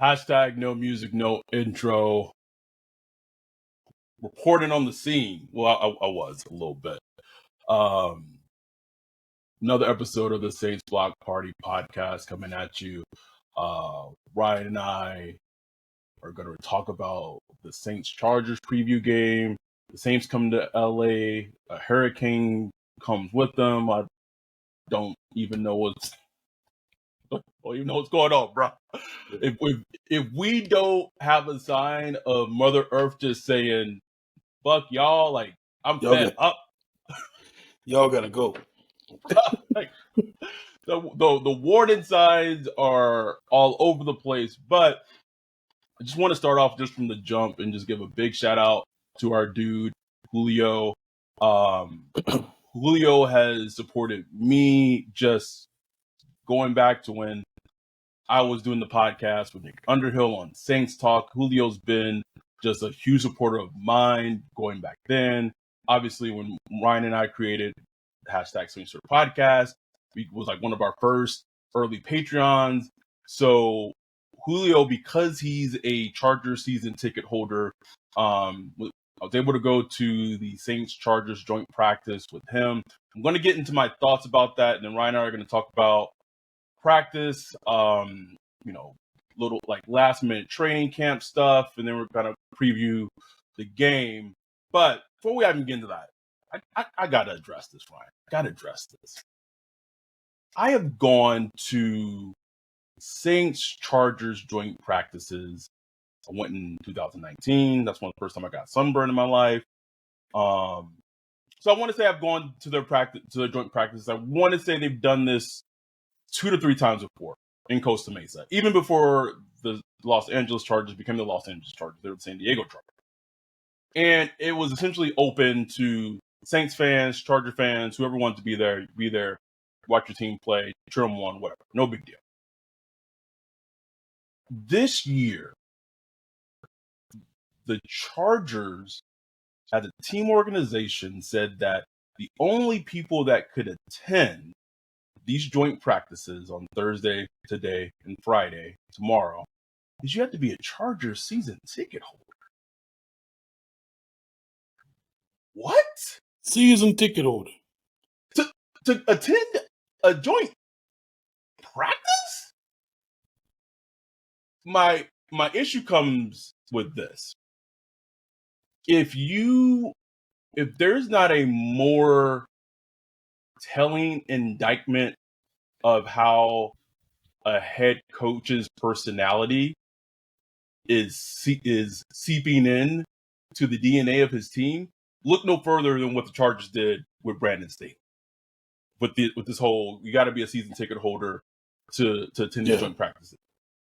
Hashtag no music, no intro. Reporting on the scene. Well, I was a little bit. Another episode of the Saints Block Party podcast coming at you. Ryan and I are going to talk about the Saints Chargers preview game. The Saints come to LA. A hurricane comes with them. I don't even know what's going on, bro. If we don't have a sign of Mother Earth just saying, "Fuck y'all," like I'm fed up. Y'all gotta go. Like, the warning signs are all over the place, but I just want to start off just from the jump and just give a big shout out to our dude Julio. Julio has supported me just going back to when I was doing the podcast with Nick Underhill on Saints Talk. Julio's been just a huge supporter of mine going back then. Obviously, when Ryan and I created hashtag Saints Podcast, it was like one of our first early Patreons. So Julio, because he's a Chargers season ticket holder, I was able to go to the Saints Chargers joint practice with him. I'm going to get into my thoughts about that, and then Ryan and I are going to talk about practice, little like last minute training camp stuff, and then we're going to preview the game. But before we even get into that, I got to address this, Ryan. I got to address this. I have gone to Saints Chargers joint practices. I went in 2019. That's one of the first time I got sunburned in my life. So I want to say I've gone to their joint practices. I want to say they've done this 2 to 3 times before in Costa Mesa, even before the Los Angeles Chargers became the Los Angeles Chargers. They were the San Diego Chargers. And it was essentially open to Saints fans, Charger fans, whoever wanted to be there, watch your team play, cheer them on, whatever. No big deal. This year, the Chargers, as a team organization, said that the only people that could attend these joint practices on Thursday, today, and Friday, tomorrow, is you have to be a Chargers season ticket holder. What? Season ticket holder. To attend a joint practice? My issue comes with this. If there's not a more telling indictment of how a head coach's personality is seeping in to the DNA of his team, look no further than what the Chargers did with Brandon Staley. With this whole, you got to be a season ticket holder to attend the joint practices.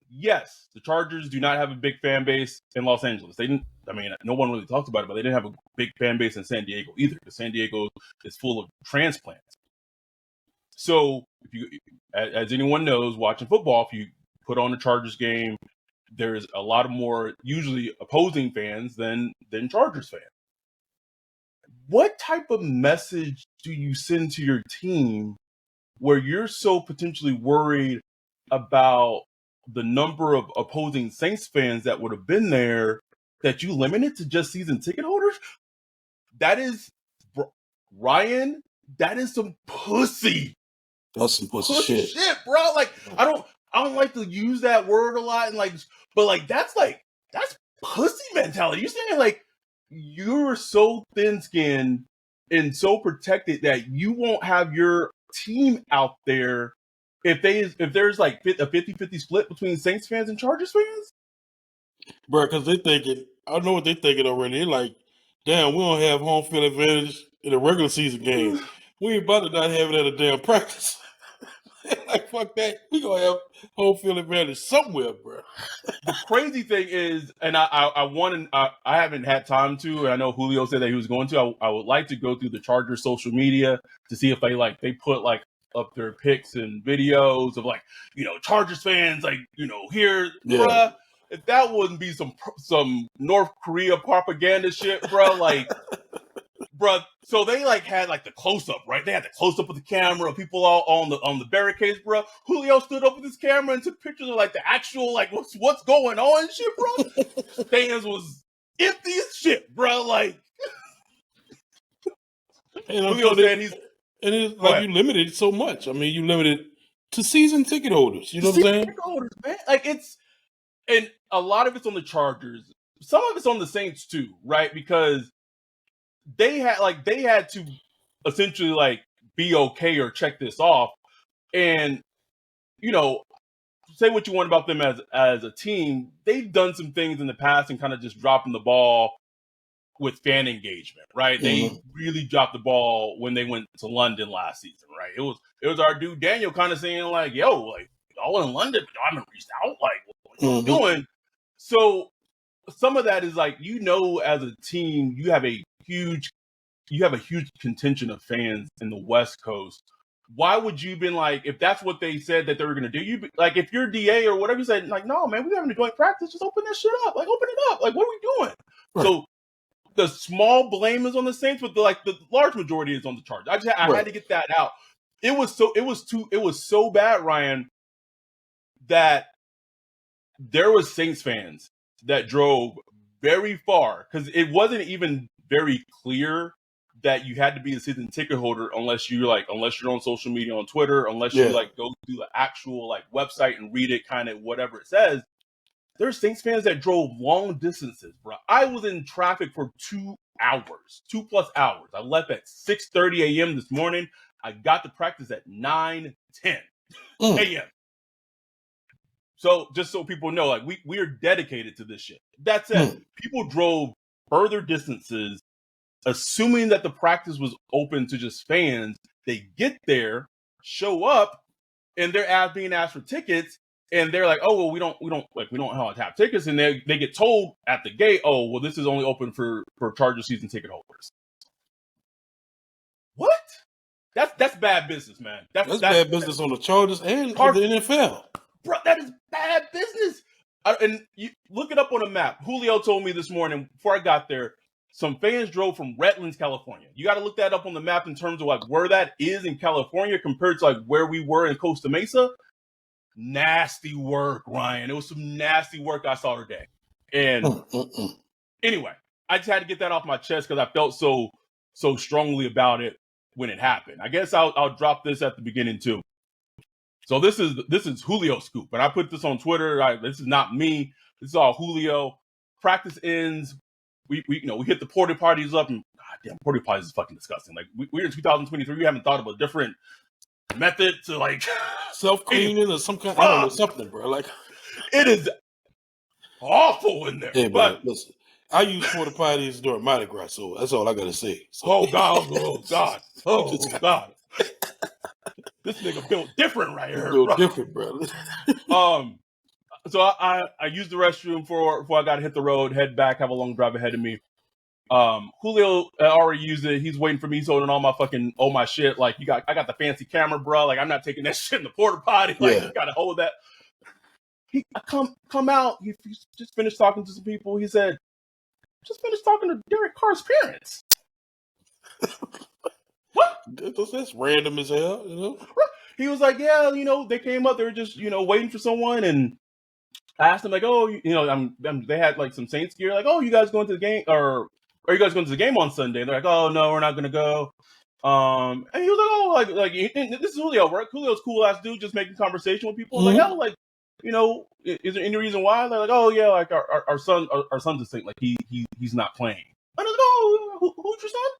Yes, the Chargers do not have a big fan base in Los Angeles. No one really talked about it, but they didn't have a big fan base in San Diego either, because San Diego is full of transplants. So, if you, as anyone knows, watching football, if you put on a Chargers game, there's a lot of more usually opposing fans than Chargers fans. What type of message do you send to your team where you're so potentially worried about the number of opposing Saints fans that would have been there that you limit it to just season ticket holders? That is, Ryan, that is some pussy. That's some pussy shit, bro. Like, I don't like to use that word a lot, but that's pussy mentality. You're saying like you're so thin-skinned and so protected that you won't have your team out there if there's like a 50-50 split between Saints fans and Chargers fans? Bro, because they thinking, I know what they thinking already. They're like, damn, we don't have home field advantage in a regular season game. We ain't about to not have it at a damn practice. Like, fuck that. We gonna have home field advantage somewhere, bro. The crazy thing is, and I haven't had time to, and I know Julio said that he was going to. I would like to go through the Chargers social media to see if they put like up their pics and videos of like, Chargers fans, like, here, bruh. If that wouldn't be some North Korea propaganda shit, bro, like Bruh, so they like had like the close up, right? They had the close up of the camera, people all on the barricades, bruh. Julio stood up with his camera and took pictures of like the actual like what's going on and shit, bro. Fans was empty as shit, bruh. Like Julio saying he's and it's like you limited so much. I mean, you limited to season ticket holders. You know what I'm saying? Ticket holders, man. Like and a lot of it's on the Chargers. Some of it's on the Saints too, right? Because they had to essentially like be okay or check this off. And you know, say what you want about them as a team, they've done some things in the past and kind of just dropping the ball with fan engagement, right? Mm-hmm. They really dropped the ball when they went to London last season, right? It was our dude Daniel kind of saying like, "Yo, like y'all in London, but y'all haven't reached out. Like, what y'all doing?" So some of that is like, as a team, you have a huge contingent of fans in the West Coast. Why would you been like, if that's what they said that they were going to do, you like, if you're DA or whatever, you said like, no, man, we're having a joint practice. Just open that shit up. Like, open it up. Like, what are we doing? Right. So the small blame is on the Saints, but the large majority is on the Chargers. I had to get that out. It was so bad, Ryan, that there was Saints fans that drove very far because it wasn't even very clear that you had to be a season ticket holder unless you're on social media on Twitter, unless you like go to the actual like website and read it, kind of whatever it says. There's Saints fans that drove long distances, bro. I was in traffic for 2 hours, 2+ hours. I left at 6:30 a.m. this morning. I got to practice at 9:10 a.m. So just so people know, like we are dedicated to this shit. That said, people drove further distances, assuming that the practice was open to just fans. They get there, show up, and they're being asked for tickets, and they're like, "Oh, well, we don't have tickets," and they get told at the gate, "Oh, well, this is only open for Charger season ticket holders." What? That's bad business, man. That's bad business on the Chargers and on the NFL. Bro, that is bad business. And you look it up on a map. Julio told me this morning before I got there, some fans drove from Redlands, California. You got to look that up on the map in terms of like where that is in California compared to like where we were in Costa Mesa. Nasty work, Ryan. It was some nasty work I saw today. And anyway, I just had to get that off my chest because I felt so strongly about it when it happened. I guess I'll drop this at the beginning too. So this is Julio scoop, and I put this on Twitter. This is not me. This is all Julio. Practice ends. We hit the porta potties up, and goddamn, porta potties is fucking disgusting. Like we're in 2023. We haven't thought of a different method to like self cleaning or some kind. I don't know, something, bro. Like it is awful in there. Hey, but listen, I use porta potties during Mardi Gras, so that's all I gotta say. So. Oh God. This nigga built different right here. Built different, bro. So I used the restroom before I got to hit the road, head back, have a long drive ahead of me. Julio already used it. He's waiting for me. He's holding all my shit. Like I got the fancy camera, bro. Like I'm not taking that shit in the porta potty. Like you gotta hold that. I come out. He just finished talking to some people. He said, just finished talking to Derek Carr's parents. What? That's random as hell, you know? He was like, yeah, they came up. They were just, waiting for someone. And I asked him, like, oh, they had, like, some Saints gear. Like, oh, you guys going to the game? Or are you guys going to the game on Sunday? And they're like, oh, no, we're not going to go. And he was like, oh, like this is Julio, right? Julio's cool-ass dude just making conversation with people. Like, hell, like, is there any reason why? They're like, oh, yeah, like, our son's a Saint. Like, he's not playing. And I was like, oh, who's your son?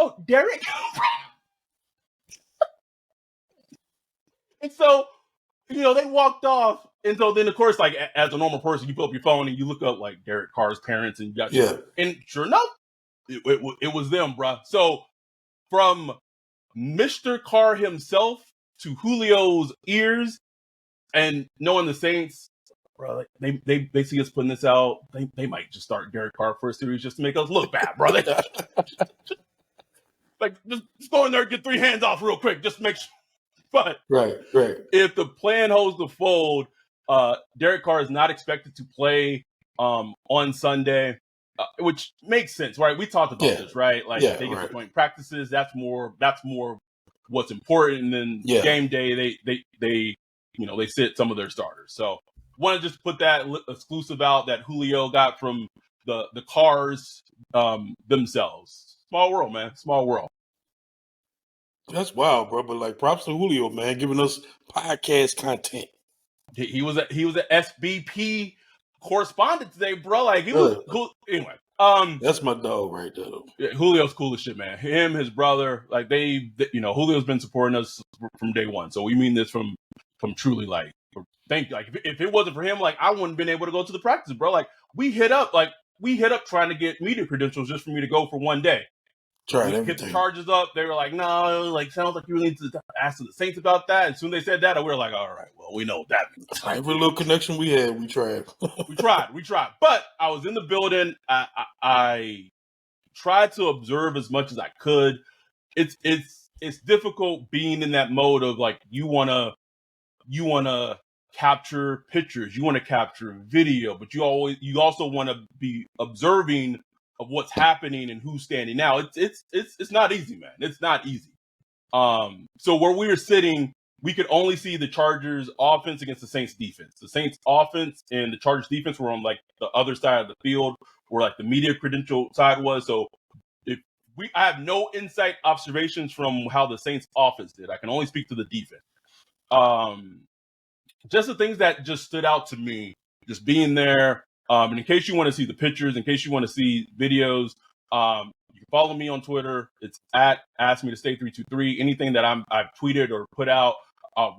Oh, Derek? And so, they walked off. And so then, of course, like, as a normal person, you pull up your phone and you look up, like, Derek Carr's parents. And you got, and sure enough, it was them, bro. So from Mr. Carr himself to Julio's ears and knowing the Saints, bro, like, they see us putting this out. They might just start Derek Carr first series just to make us look bad, bro. Like, just go in there and get 3 hands off real quick. Just make sure. But right. If the plan holds the fold, Derek Carr is not expected to play on Sunday. which makes sense, right? We talked about this, right? Like they get to joint practices. That's more what's important. And then game day, they sit some of their starters. So want to just put that exclusive out that Julio got from the Cars themselves. Small world, man. Small world. That's wild, bro. But like, props to Julio, man, giving us podcast content. He was a SBP correspondent today, bro. Like he was cool. Anyway, that's my dog right there. Yeah, Julio's cool as shit, man. Him, his brother, like Julio's been supporting us from day one. So we mean this from truly, like, thank you. Like if it wasn't for him, like I wouldn't have been able to go to the practice, bro. Like we hit up trying to get media credentials just for me to go for one day. We hit the Chargers up. They were like, no, like sounds like you really need to ask the Saints about that. And soon they said that, and we were like, all right, well, we know what that means. Every little connection we had, we tried. we tried. But I was in the building. I tried to observe as much as I could. It's difficult being in that mode of like you wanna capture pictures, you want to capture video, but you also want to be observing of what's happening and who's standing out. It's not easy, man. It's not easy. So where we were sitting, we could only see the Chargers offense against the Saints defense. The Saints offense and the Chargers defense were on like the other side of the field where like the media credential side was. So I have no insight observations from how the Saints offense did. I can only speak to the defense. Just the things that just stood out to me, just being there. And in case you want to see the pictures, in case you want to see videos, you can follow me on Twitter. It's at AskMeToStay323. Anything that I've tweeted or put out,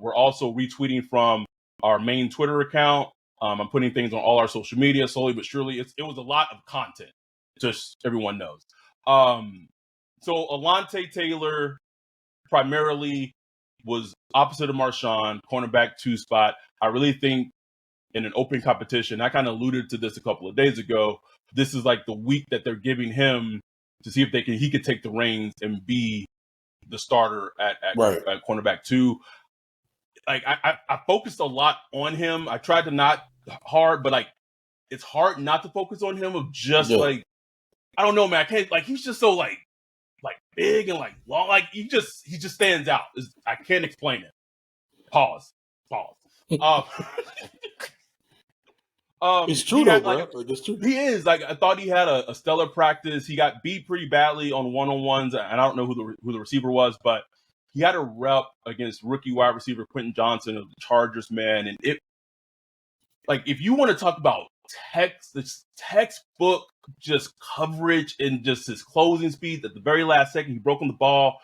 we're also retweeting from our main Twitter account. I'm putting things on all our social media slowly but surely. It was a lot of content, just everyone knows. So Alontae Taylor primarily was opposite of Marshawn, cornerback 2 spot. I really think in an open competition, I kind of alluded to this a couple of days ago. This is like the week that they're giving him to see if he could take the reins and be the starter at cornerback 2. Like I focused a lot on him. I tried to not hard, but like it's hard not to focus on him of just like, I don't know, man. I can't, like, he's just so like big and like long, like he just stands out. I can't explain it. Pause. It's true though, bro. Like, it's true. He is. Like, I thought he had a stellar practice. He got beat pretty badly on one-on-ones, and I don't know who the receiver was, but he had a rep against rookie wide receiver Quentin Johnson of the Chargers, man. And it, like, if you want to talk about textbook just coverage and just his closing speed, at the very last second he broke on the ball,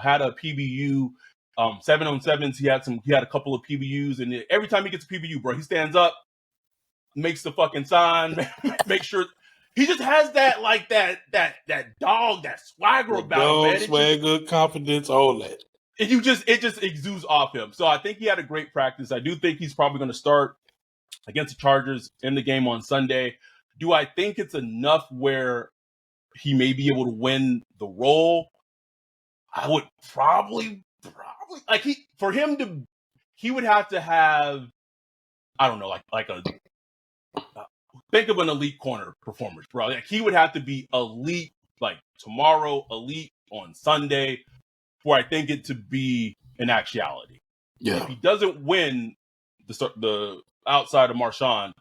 had a PBU. 7-on-7s, he had a couple of PBUs, and every time he gets a PBU, bro, he stands up, makes the fucking sign, make sure he just has that like that dog, that swagger about him, man. Swagger, confidence, all that. And it just exudes off him. So I think he had a great practice. I do think he's probably going to start against the Chargers in the game on Sunday. Do I think it's enough where he may be able to win the role? I would probably like he would have to have, I don't know, like a think of an elite corner performance, bro. Like he would have to be elite like tomorrow, elite on Sunday, for I think it to be an actuality. Yeah. If he doesn't win the outside of Marshawn,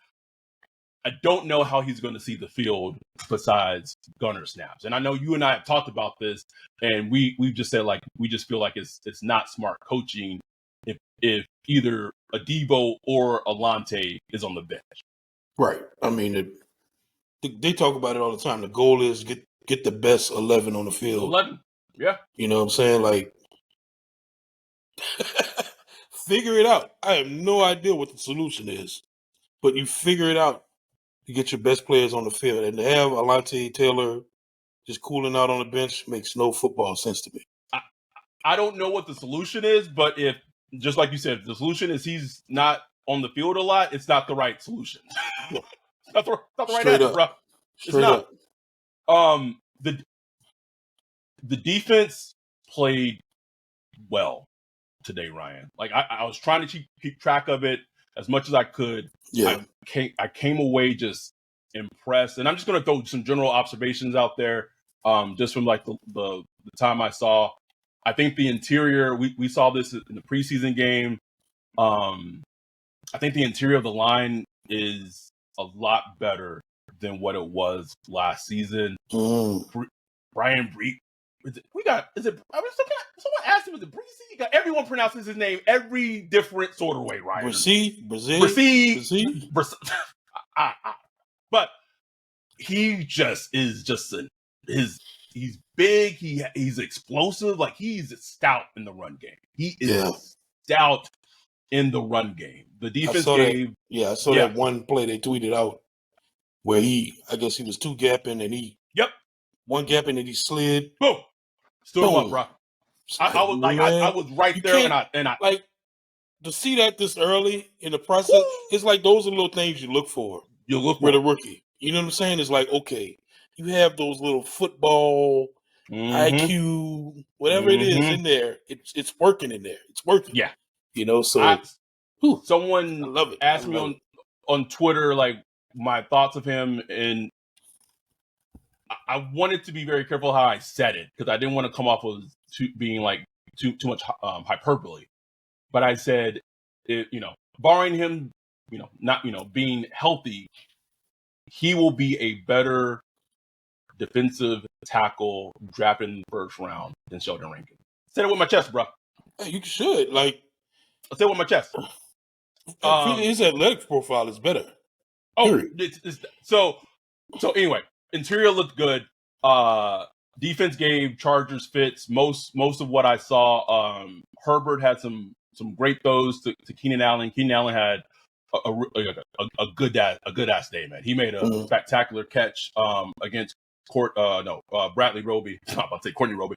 I don't know how he's going to see the field besides gunner snaps. And I know you and I have talked about this, and we've just said, like, we just feel like it's not smart coaching if either a Debo or Alontae is on the bench. Right. I mean, they talk about it all the time. The goal is get the best 11 on the field. 11, yeah. You know what I'm saying? Like, figure it out. I have no idea what the solution is, but you figure it out. You get your best players on the field, and to have Alontae Taylor just cooling out on the bench makes no football sense to me. I don't know what the solution is, but if, just like you said, if the solution is he's not on the field a lot, it's not the right solution. It's not the right answer, bro. It's not. The defense played well today, Ryan. Like I was trying to keep track of it as much as I could. Yeah. I came away just impressed. And I'm just going to throw some general observations out there, just from like the time I saw. I think the interior, we saw this in the preseason game. I think the interior of the line is a lot better than what it was last season. Brian Breed. Someone asked him, was it Breezy? Everyone pronounces his name every different sort of way, Ryan. But he he's big, he's explosive, like he's stout in the run game. He is stout in the run game. The defense gave I saw that one play they tweeted out where I guess he was two gapping and one gapping and he slid. Boom. Stood him up, bro. I was right there, and I like to see that this early in the process. It's like those are little things you look for. With a rookie, you know what I'm saying? It's like, okay, you have those little football IQ, whatever it is in there. It's working in there. It's working. Yeah, you know. So someone asked me on Twitter like my thoughts of him, and I wanted to be very careful how I said it because I didn't want to come off as being like too much hyperbole. But I said, barring him, not being healthy, he will be a better defensive tackle drafted in the first round than Sheldon Rankin. Said it with my chest, bro. Hey, you should I said it with my chest. His athletic profile is better. So anyway. Interior looked good. Defense gave Chargers fits. Most of what I saw. Herbert had some great throws to Keenan Allen. Keenan Allen had a good ass day, man. He made a spectacular catch against Bradley Roby. I'm not about to say Courtney Roby.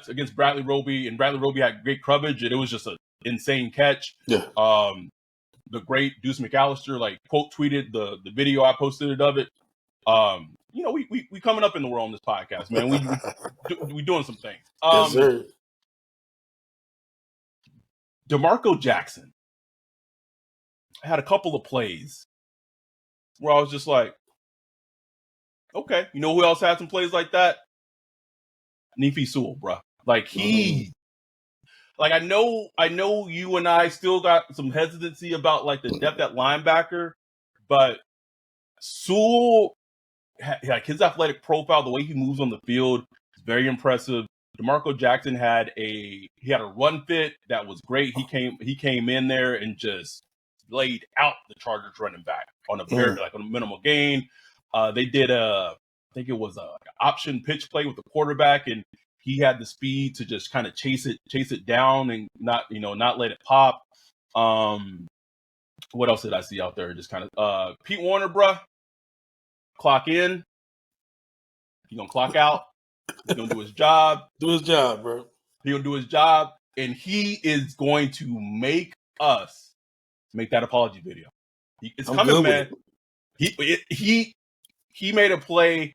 Against Bradley Roby, and Bradley Roby had great coverage, and it was just an insane catch. Yeah. The great Deuce McAllister quote tweeted the video I posted of it. We coming up in the world on this podcast, man. We doing some things. Yes, sir. DeMarco Jackson had a couple of plays where I was just like, okay, you know who else had some plays like that? Nefi Sewell, bro. I know you and I still got some hesitancy about the depth at linebacker, but Sewell, his athletic profile, the way he moves on the field is very impressive. DeMarco Jackson had a run fit that was great. He came in there and just laid out the Chargers running back on a very on a minimal gain. They did I think it was an option pitch play with the quarterback, and he had the speed to just kind of chase it down and not let it pop. What else did I see out there? Just kind of Pete Warner, bruh. Clock in. He gonna clock out. He's gonna do his job. Do his job, bro. He gonna do his job, and he is going to make us make that apology video. It's coming, man. He made a play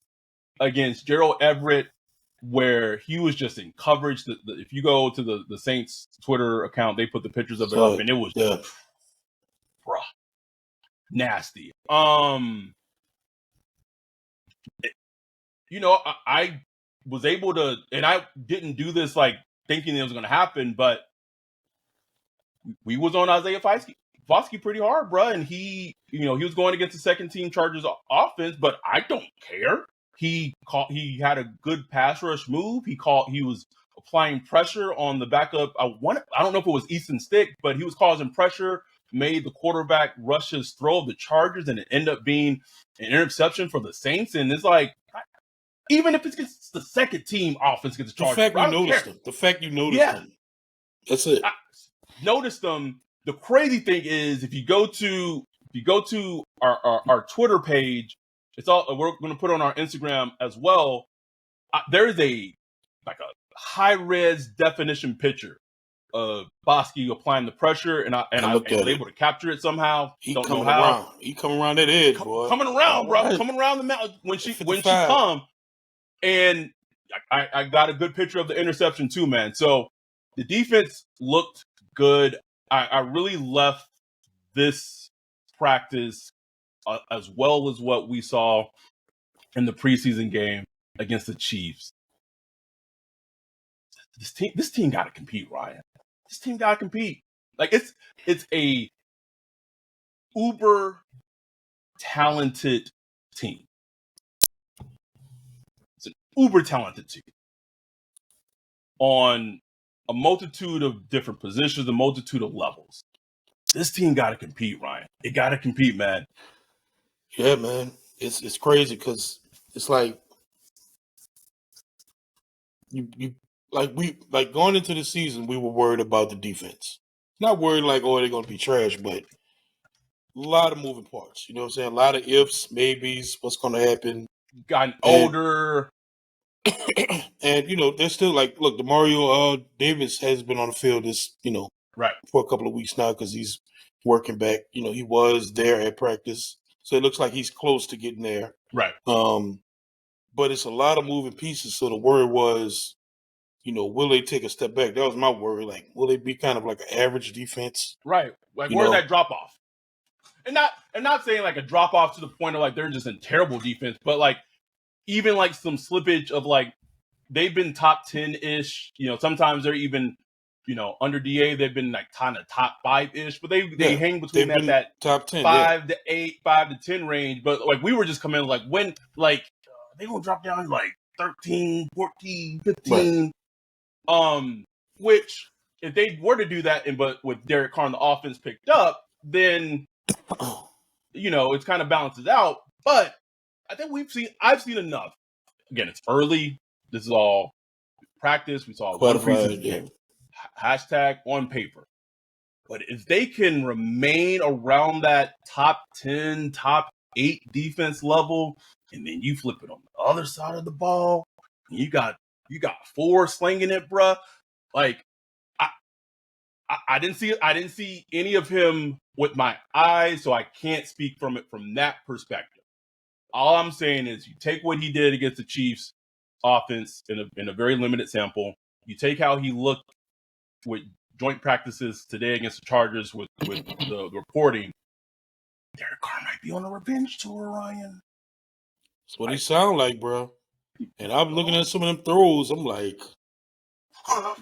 against Gerald Everett where he was just in coverage. If you go to the Saints Twitter account, they put the pictures of it up, and it was bruh, nasty. I was able to, and I didn't do this thinking it was going to happen, but we was on Isaiah Foskey pretty hard, bro. And he was going against the second team Chargers offense, but I don't care. He had a good pass rush move. He was applying pressure on the backup. I don't know if it was Easton Stick, but he was causing pressure, made the quarterback rush his throw of the Chargers, and it ended up being an interception for the Saints. And it's even if it's the second team offense gets the Chargers, the fact you noticed them. That's it. I noticed them. The crazy thing is, if you go to our Twitter page, we're going to put it on our Instagram as well. There is a high res definition picture of Foskey applying the pressure, and I was able to capture it somehow. Don't know how. He coming around that edge, boy. Coming around, bro. Right. Coming around the mountain when she come. And I got a good picture of the interception too, man. So the defense looked good. I really left this practice as well as what we saw in the preseason game against the Chiefs. This team got to compete, Ryan. This team got to compete. Like it's a uber talented team. It's an uber talented team on a multitude of different positions, a multitude of levels. This team got to compete, Ryan. It got to compete, man. Yeah, man. It's crazy because it's like you like going into the season, we were worried about the defense. Not worried like, oh, they're gonna be trash, but a lot of moving parts. You know what I'm saying? A lot of ifs, maybes, what's gonna happen. Gotten older. And they're still like, look, Demario Davis has been on the field right for a couple of weeks now because he's working back. He was there at practice, so it looks like he's close to getting there. Right. But it's a lot of moving pieces. So the worry was, will they take a step back? That was my worry. Like, will they be kind of like an average defense? Right. Like, where's that drop off? And not saying like a drop off to the point of like they're just in terrible defense, but like even like some slippage of like they've been top 10-ish. Sometimes they're even under DA they've been like kind of top 5-ish, but they hang between that top 10 5 to 8, 5 to 10 range. But like we were just coming like when like they gonna drop down like 13, 14, 15. Right. Which if they were to do that, but with Derek Carr and the offense picked up, then it's kind of balances out. But I think I've seen enough. Again, it's early. This is all practice. We saw one preseason game. Hashtag on paper. But if they can remain around that top 10, top 8 defense level, and then you flip it on the other side of the ball, and you got 4 slinging it, bruh. Like I didn't see any of him with my eyes, so I can't speak from that perspective. All I'm saying is you take what he did against the Chiefs offense in a very limited sample. You take how he looked with joint practices today against the Chargers with the reporting. Derek Carr might be on a revenge tour, Ryan. That's what he sound like, bro. And I'm looking at some of them throws. I'm like,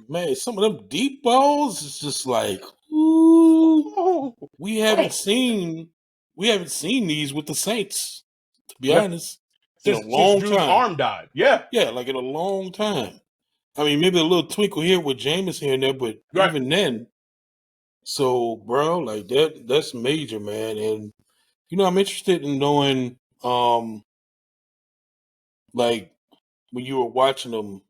man, some of them deep balls. It's just like, ooh, we haven't seen these with the Saints. To be honest, since Drew's arm died. Yeah, like in a long time. I mean, maybe a little twinkle here with Jameis here and there, but even then. So, bro, like that's major, man. And I'm interested in knowing, like when you were watching them,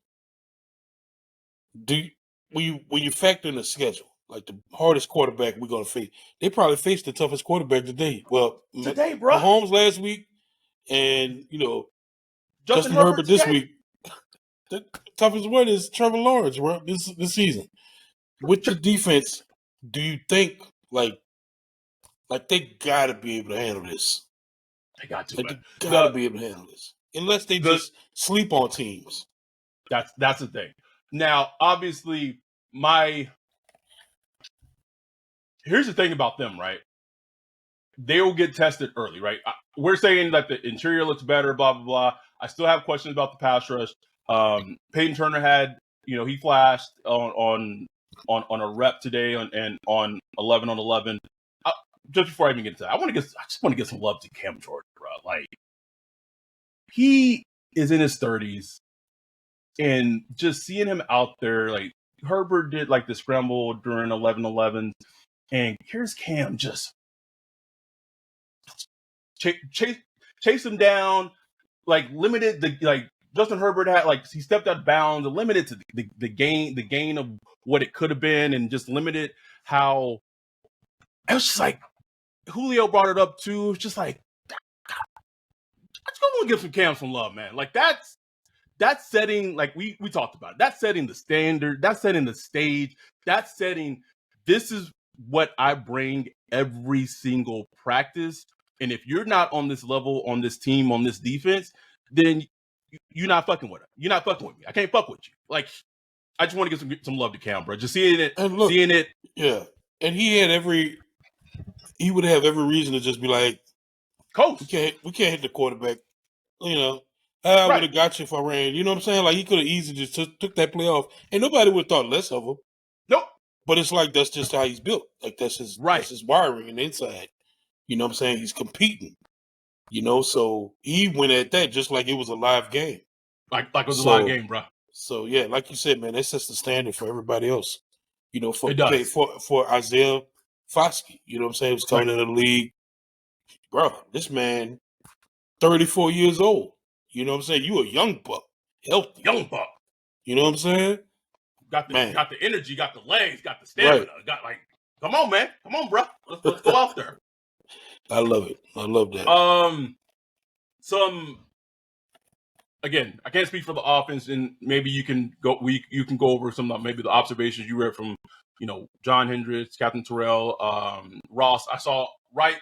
when you factor in the schedule, like the hardest quarterback we're gonna face, they probably faced the toughest quarterback today. Well, today, bro. Mahomes last week, and Justin Herbert this week. The toughest one is Trevor Lawrence, bro. This season. With the defense, do you think like they gotta be able to handle this? They got to. They gotta be able to handle this, unless they just sleep on teams. That's the thing. Now, obviously, here's the thing about them, right? They will get tested early, right? We're saying that the interior looks better, blah blah blah. I still have questions about the pass rush. Peyton Turner had, he flashed on a rep today and on 11 on 11. Just before I even get to that, I just want to get some love to Cam Jordan, bro. Like, he is in his 30s, and just seeing him out there, like Herbert did, like the scramble during 11-11, and here's Cam just chase him down, like limited Justin Herbert had, like, he stepped out of bounds and limited to the gain of what it could have been, and just limited how it was just like Julio brought it up too. It's just like, I just want to give some Cam some love, man. Like that's setting, like we talked about it. That's setting the standard. That's setting the stage. That's setting, this is what I bring every single practice. And if you're not on this level, on this team, on this defense, then you're not fucking with it. You're not fucking with me. I can't fuck with you. Like, I just want to give some love to Cam, bro. Just seeing it. Yeah. And he would have every reason to just be like, Coast. We can't hit the quarterback. You know, I would have got you if I ran. You know what I'm saying? Like he could have easily just took that play off, and nobody would have thought less of him. Nope. But it's like that's just how he's built. Like that's his wiring and inside. You know what I'm saying? He's competing. You know, so he went at that just like it was a live game. Like it was a live game, bro. So yeah, like you said, man, that sets the standard for everybody else. You know, for Isaiah Foskey. You know what I'm saying? He was coming into the league. Bro, this man, 34 years old. You know what I'm saying? You a young buck. Healthy. Young buck. You know what I'm saying? Got the energy, got the legs, got the stamina. Got come on, man. Come on, bro. Let's go out there. I love it. I love that. Again, I can't speak for the offense, and maybe you can go. You can go over some maybe the observations you read from, John Hendricks, Captain Terrell, Ross. I saw right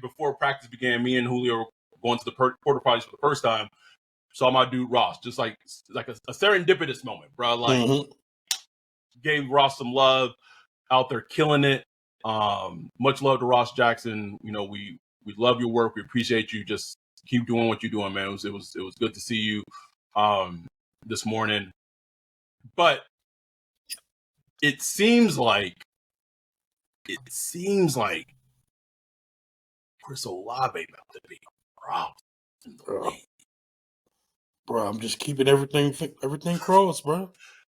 before practice began. Me and Julio were going to the porta potties for the first time. Saw my dude Ross, just like a serendipitous moment, bro. Like gave Ross some love out there, killing it. Much love to Ross Jackson. We love your work. We appreciate you. Just keep doing what you're doing, man. It was good to see you this morning. But it seems like Chris Olave about to be bro. I'm just keeping everything crossed, bro.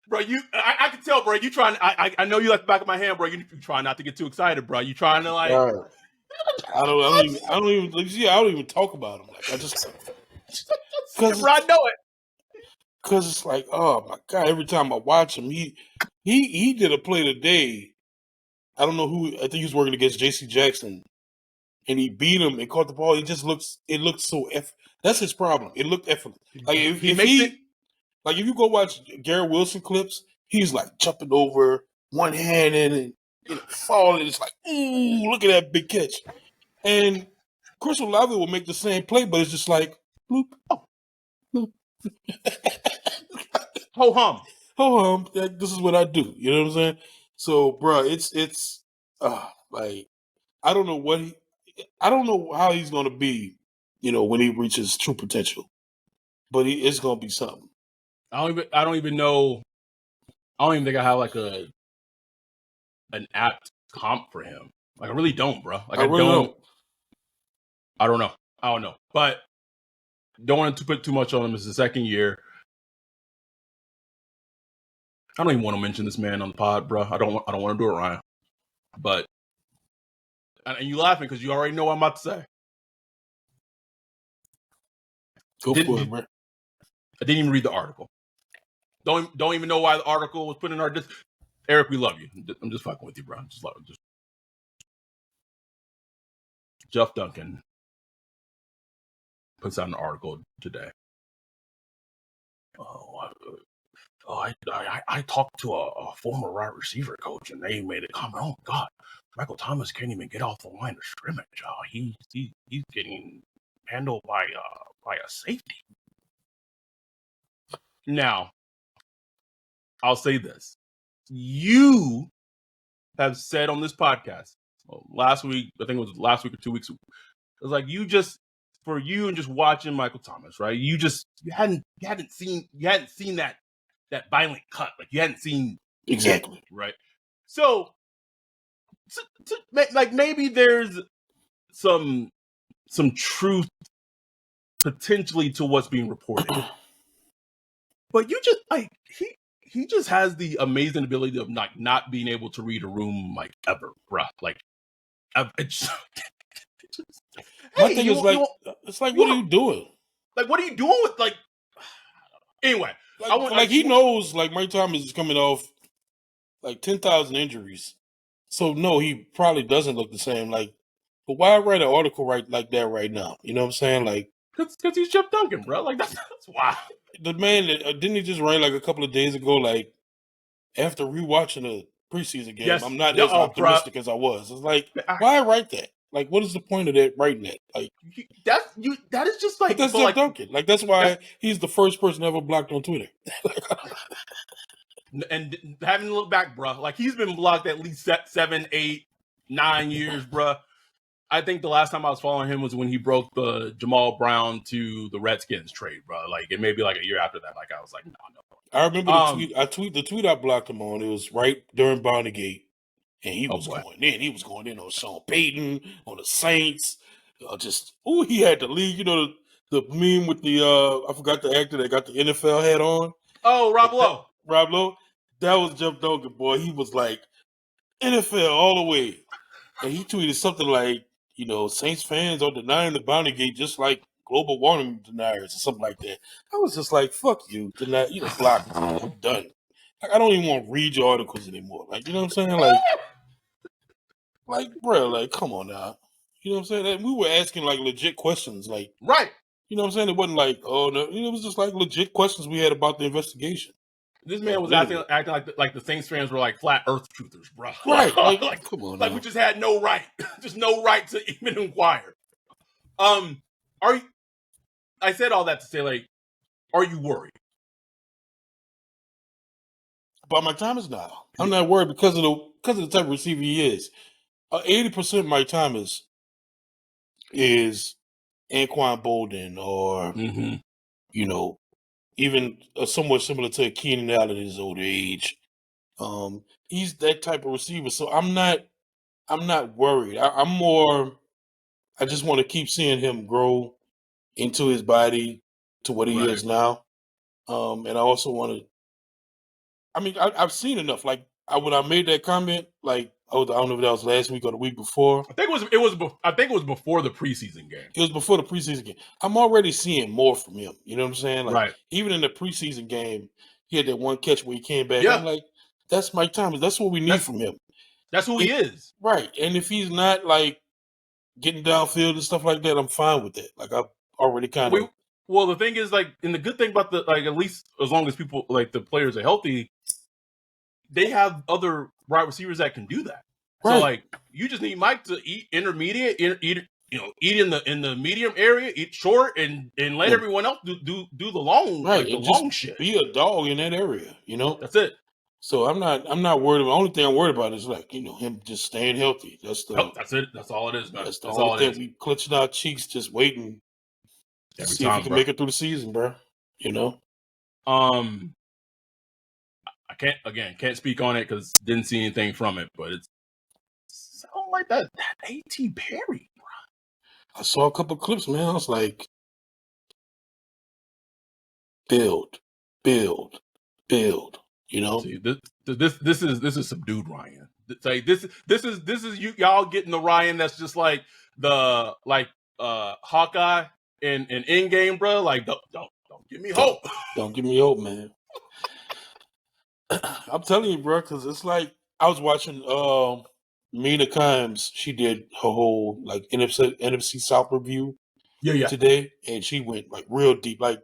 Bro, I can tell, bro. You trying? I know you like the back of my hand, bro. You trying not to get too excited, bro. You trying to like? I don't even talk about him. Like I just because I know it. Because it's like, oh my god! Every time I watch him, he did a play today. I don't know who. I think he was working against J.C. Jackson, and he beat him and caught the ball. It looked so that's his problem. It looked effortless. Like if you go watch Garrett Wilson clips, he's like jumping over one hand and falling. It's like, ooh, look at that big catch. And Chris Olave will make the same play, but it's just like, bloop, bloop. Ho hum. This is what I do. You know what I'm saying? So, bro, it's like I don't know how he's gonna be, when he reaches true potential. But it's gonna be something. I don't even know. I don't even think I have like an apt comp for him. Like I really don't, bro. Like I don't. I don't know. But don't want to put too much on him. It's the second year. I don't even want to mention this man on the pod, bro. I don't want to do it, Ryan. But and you laughing because you already know what I'm about to say. Go for it, bro. I didn't even read the article. Don't even know why the article was put in our. Eric, we love you. I'm just fucking with you, bro. Jeff Duncan puts out an article today. I talked to a former wide receiver coach, and they made a comment. Oh God, Michael Thomas can't even get off the line of scrimmage. He's getting handled by a safety. Now, I'll say this: you have said on this podcast last week. I think it was last week or 2 weeks ago. It was like for you and just watching Michael Thomas, right? You hadn't seen that violent cut. Like you hadn't seen exactly it, right? So like maybe there's some truth potentially to what's being reported, but you just like he just has the amazing ability of not being able to read a room like ever, bruh. Like it's my thing is like, it's like, what are you doing? Like, what are you doing with like? Anyway, he knows like Mike Thomas is coming off like 10,000 injuries, so no, he probably doesn't look the same. Like, but why write an article like that right now? You know what I'm saying? Like, because he's Jeff Duncan, bro. Like that's why. The man didn't he just write like a couple of days ago? Like after rewatching a preseason game, I'm not as optimistic as I was. It's like, why write that? Like, what is the point of that writing that? Like that is just like, but that's Jeff Duncan. Like that's why he's the first person ever blocked on Twitter. And having to look back, bro, like he's been blocked at least 7, 8, 9 years, bro. I think the last time I was following him was when he broke the Jamal Brown to the Redskins trade, bro. Like it may be like a year after that. Like I was like, no. I remember the tweet I blocked him on. It was right during Bonnygate, and he was going in. He was going in on Sean Payton, on the Saints. He had the league. You know the meme with the I forgot the actor that got the NFL hat on. Oh, Rob Lowe. Rob Lowe. That was Jeff Dogan, boy. He was like NFL all the way, and he tweeted something like, Saints fans are denying the Bonnygate just like global warming deniers or something like that. I was just like, fuck you. Block me. I'm done. I don't even want to read your articles anymore. Like, you know what I'm saying? Like, bro, like, come on now. You know what I'm saying? We were asking like legit questions. Like, right. You know what I'm saying? It wasn't like, oh no, it was just like legit questions we had about the investigation. This man was acting like the Saints fans were like flat Earth truthers, bro. Right? Like come on, like we just had no right, just no right to even inquire. I said all that to say, like, are you worried? But my time is now. I'm not worried because of the type of receiver he is. 80% of my time is Anquan Bolden or even somewhat similar to Keenan Allen at his older age. He's that type of receiver, so I'm not worried. I'm more. I just want to keep seeing him grow into his body to what he is now, and I also want to. I mean, I've seen enough. Like when I made that comment, like I don't know if that was last week or the week before. I think it was. I think it was before the preseason game. It was before the preseason game. I'm already seeing more from him. You know what I'm saying? Like, right. Even in the preseason game, he had that one catch where he came back. Yeah. I'm like, that's Mike Thomas. That's what we need from him. That's who he is. Right. And if he's not like getting downfield and stuff like that, I'm fine with that. Like I've already kind of. Well, the thing is, like, and the good thing about at least as long as people like the players are healthy, they have other wide receivers that can do that. Right. So like you just need Mike to eat intermediate, eat in the medium area, eat short, and let everyone else do the long, right, like the long shit. Be a dog in that area, That's it. So I'm not worried about. The only thing I'm worried about is like him just staying healthy. That's it. That's all it is, man. That's all it is. We clutching our cheeks, just waiting to see if he can make it through the season, bro. I can't speak on it because didn't see anything from it, but it's sound like that A.T. Perry, bro. I saw a couple clips, man. I was like, build. See, this is subdued Ryan. It's like this is y'all getting the Ryan that's just like the Hawkeye in Endgame, bro. Like don't give me hope. Don't give me hope, man. I'm telling you, bro, because it's like I was watching Mina Kimes. She did her whole like NFC South review today, and she went like real deep. Like,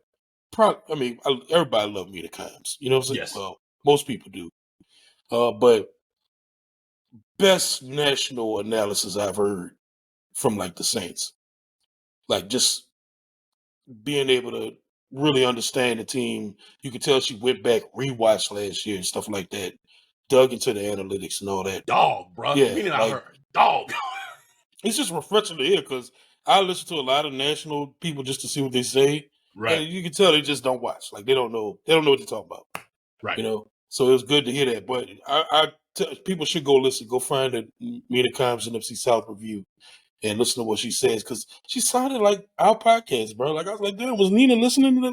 everybody loves Mina Kimes. You know what I'm saying? Yes. Well, most people do. But best national analysis I've heard from like the Saints. Like just being able to really understand the team. You could tell she went back, rewatched last year and stuff like that, dug into the analytics and all that. Dog, bro. Yeah, meaning I heard dog. It's just refreshing to hear because I listen to a lot of national people just to see what they say. Right. And you can tell they just don't watch. Like they don't know what they're talking about. Right. So it was good to hear that. But people should go listen. Go find the Mina Kimes NFC South review and listen to what she says because she sounded like our podcast, bro. Like I was like, damn, was Nina listening to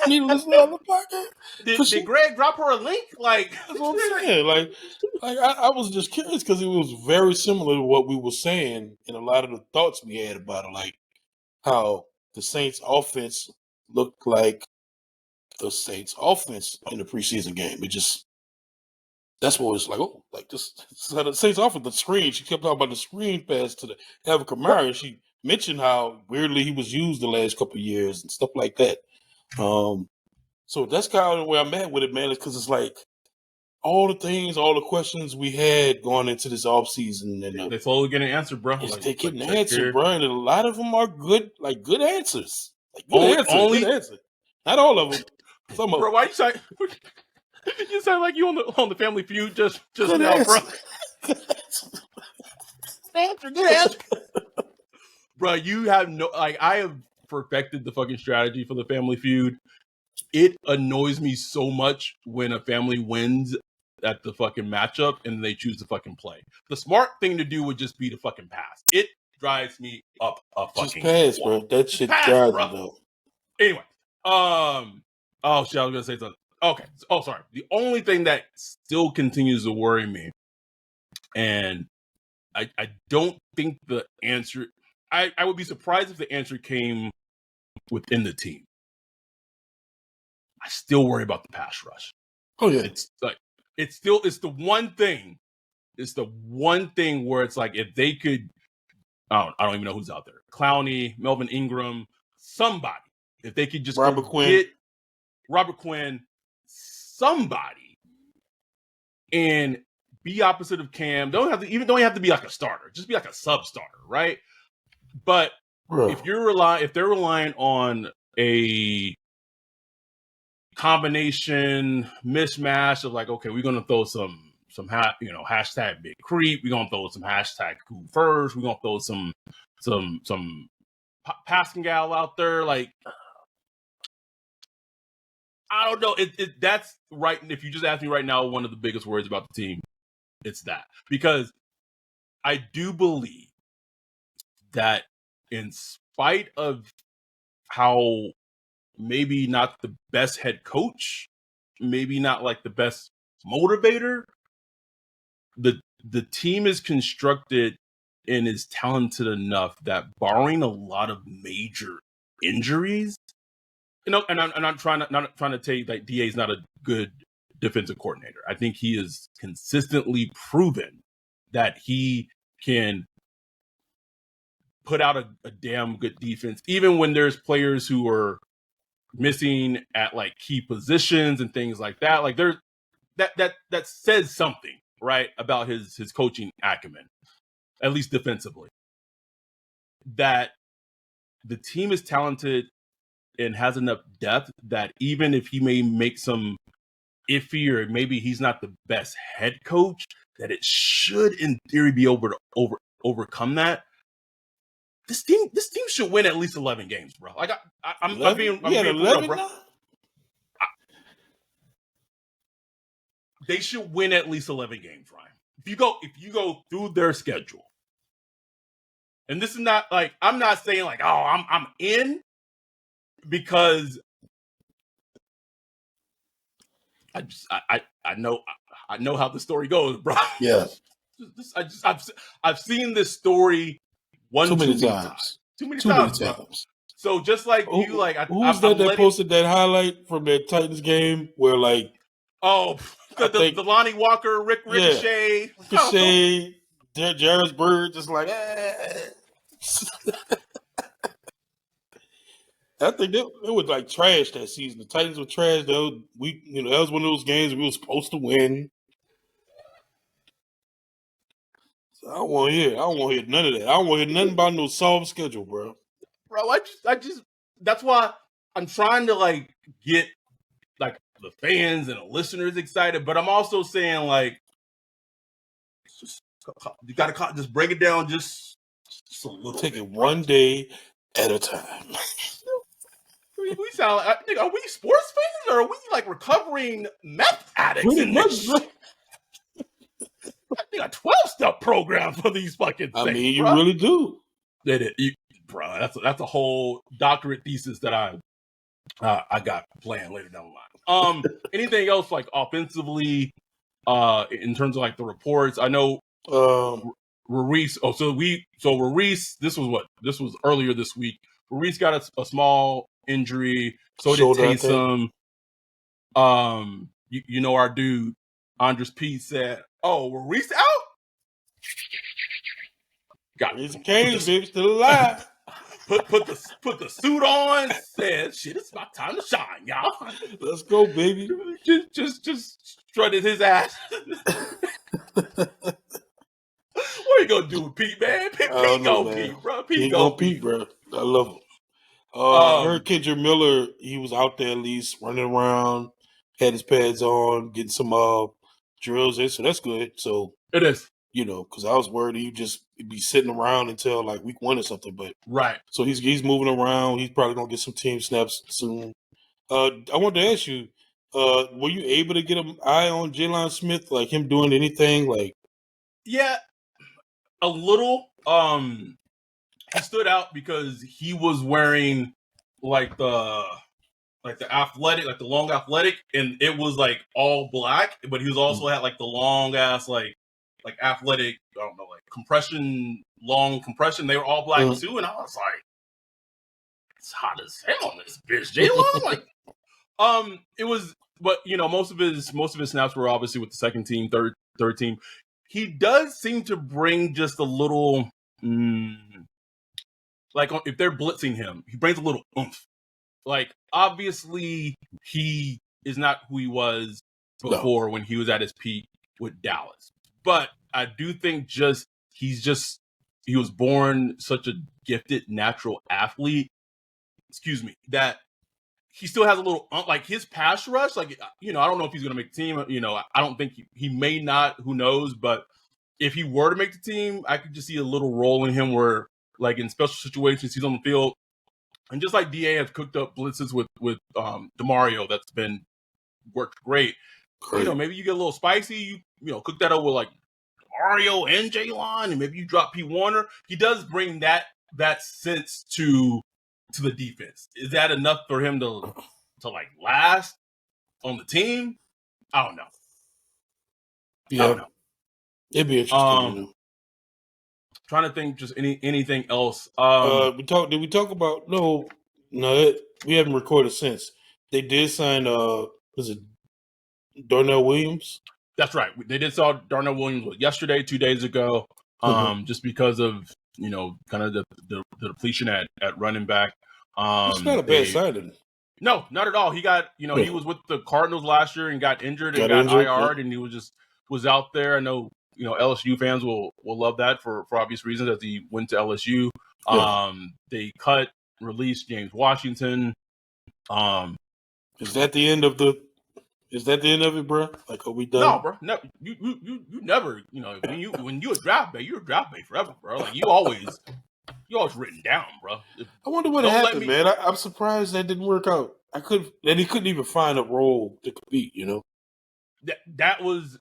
Nina listening to the podcast? Did Greg drop her a link? Like that's what I'm saying. Like I was just curious because it was very similar to what we were saying and a lot of the thoughts we had about it, like how the Saints offense looked like the Saints offense in the preseason game. That's what it was like. Oh, like this. So the Saints offense, the screen. She kept talking about the screen pass to the Alvin Kamara. And she mentioned how weirdly he was used the last couple of years and stuff like that. So that's kind of where I'm at with it, man. Is because it's like all the questions we had going into this offseason, and they slowly getting answered, bro. They're getting answered, bro, and a lot of them are good, like good answers. Like good answers. Not all of them. Some of them. Why you say? You sound like you on the Family Feud just now, bro. Good answer. bro, you have no like. I have perfected the fucking strategy for the Family Feud. It annoys me so much when a family wins at the fucking matchup and they choose to fucking play. The smart thing to do would just be to fucking pass. It drives me up a fucking just pass, wall. bro. That Just shit pass, drives bro. me though. Anyway, oh shit, I was gonna say something. Okay, oh sorry. The only thing that still continues to worry me, and I don't think the answer. I would be surprised if the answer came within the team. I still worry about the pass rush. Oh yeah, It's like it's the one thing. It's the one thing where it's like if they could, I don't even know who's out there. Clowney, Melvin Ingram, somebody. If they could just Robert Quinn. get Robert Quinn, somebody, and be opposite of Cam. Don't have to be like a starter. Just be like a sub starter, right? But bro. if they're relying on a combination mismatch of like, okay, we're gonna throw some hashtag big creep. We're gonna throw some hashtag cool first. We're gonna throw some Pascal out there. Like, I don't know. That's right. If you just ask me right now, one of the biggest worries about the team, it's that, because I do believe that in spite of how maybe not the best head coach, maybe not like the best motivator, the team is constructed and is talented enough that barring a lot of major injuries, and I'm not trying to tell you that DA is not a good defensive coordinator. I think he is consistently proven that he can put out a damn good defense, even when there's players who are missing at like key positions and things like that. Like there's that says something, right, about his coaching acumen, at least defensively. That the team is talented and has enough depth that even if he may make some iffy or maybe he's not the best head coach, that it should in theory be able to overcome that. This team should win at least 11 games, bro. Like I'm being 11 bro. now? They should win at least 11 games, Ryan. If you go through their schedule, and this is not like, I'm not saying like, oh, I'm in, because I know how the story goes, bro. Yeah. I've seen this story too many times. Too many times. So just like you, like who's that posted that highlight from that Titans game where like the Lonnie Walker, Ricochet, Jarvis Bird, just like I think it was like trash that season. The Titans were trash. That was one of those games we were supposed to win. So I don't want to hear none of that. I don't want to hear nothing about no soft schedule, bro. Bro, I just that's why I'm trying to like get like the fans and the listeners excited, but I'm also saying like, you gotta just break it down just a little. Take it one day at a time. We sound like, are we sports fans or are we like recovering meth addicts? Pretty much. I think a 12-step program for these fucking things. I mean, you really do. Bro, that's a whole doctorate thesis that I got planned later down the line. Anything else like offensively, in terms of like the reports? I know Ruiz. Ruiz. This was earlier this week. Ruiz got a small injury. So did Taysom. You know our dude Andres P said, "Oh, Ruiz out." Got his cage, baby, still alive. Put the suit on. Said, "Shit, it's my time to shine, y'all. Let's go, baby." Just strutted his ass. What are you gonna do with Pete, man? Pete gonna Pete, bro. Pete gonna Pete, bro. I love him. I heard Kendrick Miller. He was out there at least running around, had his pads on, getting some drills in. So that's good. So it is. because I was worried he'd just be sitting around until like week 1 or something. But Right. so he's moving around. He's probably gonna get some team snaps soon. I wanted to ask you, were you able to get an eye on Jalen Smith, like him doing anything? Like, Yeah, a little. He stood out because he was wearing like the athletic, like the long athletic, and it was like all black, but he was also had like the long ass like athletic, I don't know, like long compression. They were all black too, and I was like, it's hot as hell on this bitch, J-Long. Like, it was, but most of his snaps were obviously with the second team, third team. He does seem to bring just a little, like if they're blitzing him, he brings a little oomph. Like, obviously, he is not who he was before when he was at his peak with Dallas. But I do think he was born such a gifted natural athlete. Excuse me, that he still has a little like his pass rush. Like, I don't know if he's going to make the team. I don't think he may not. Who knows? But if he were to make the team, I could just see a little role in him where, like, in special situations, he's on the field. And just like DA has cooked up blitzes with DeMario, that's been worked great. Maybe you get a little spicy. You cook that up with like Mario and J-Lon, and maybe you drop P. Warner. He does bring that sense to the defense. Is that enough for him to like last on the team? I don't know. Yeah, I don't know. It'd be interesting. Trying to think, just anything else. Did we talk about? No, we haven't recorded since. They did sign. Was it Darnell Williams? That's right. They did sell Darnell Williams yesterday, 2 days ago. Just because of kind of the depletion at running back. It's not a bad signing. No, not at all. He got he was with the Cardinals last year and got injured and got IR'd, and he was out there. I know LSU fans will love that for obvious reasons, as he went to LSU. They released James Washington. Is that the end of it, bro? Like, are we done? No, bro. No, you never. When you a draft bait, you're a draft bait forever, bro. Like, you always written down, bro. I wonder what happened, man. I'm surprised that didn't work out. He couldn't even find a role to compete. That was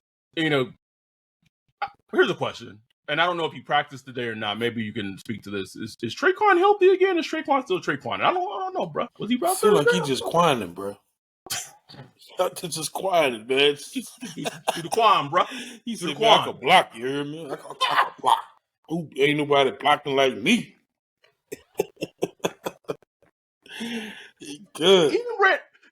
Here's a question, and I don't know if he practiced today or not. Maybe you can speak to this. Is Traquan healthy again? Is Traquan still Traquan? I don't know, bro. Was he brought? I feel like he just quieting, bro. Just quieting, man. Do the quan, bro. He said, man, I can block. You hear me? I can block. Ooh, ain't nobody blocking like me. Good.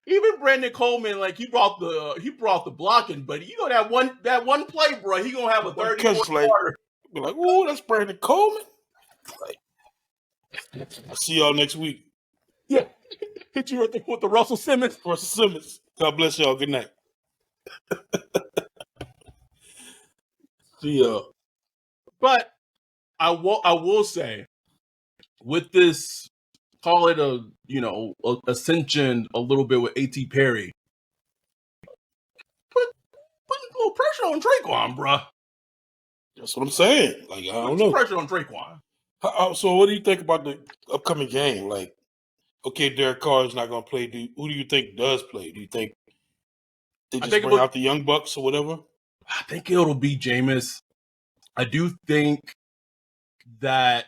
Even Brandon Coleman, like, he brought the blocking, but that one play, bro, he gonna have a 30-point quarter. Be like, ooh, that's Brandon Coleman. Like, I'll see y'all next week. Yeah, hit you with the Russell Simmons. God bless y'all. Good night. See y'all. But I will say, with this, call it a ascension a little bit with A.T. Perry, putting a little pressure on Traquan, bro. That's what I'm saying. Like, I don't know. Pressure on Traquan. So what do you think about the upcoming game? Like, okay, Derek Carr is not going to play. Who do you think does play? Do you think they just bring out the young bucks or whatever? I think it'll be Jameis. I do think that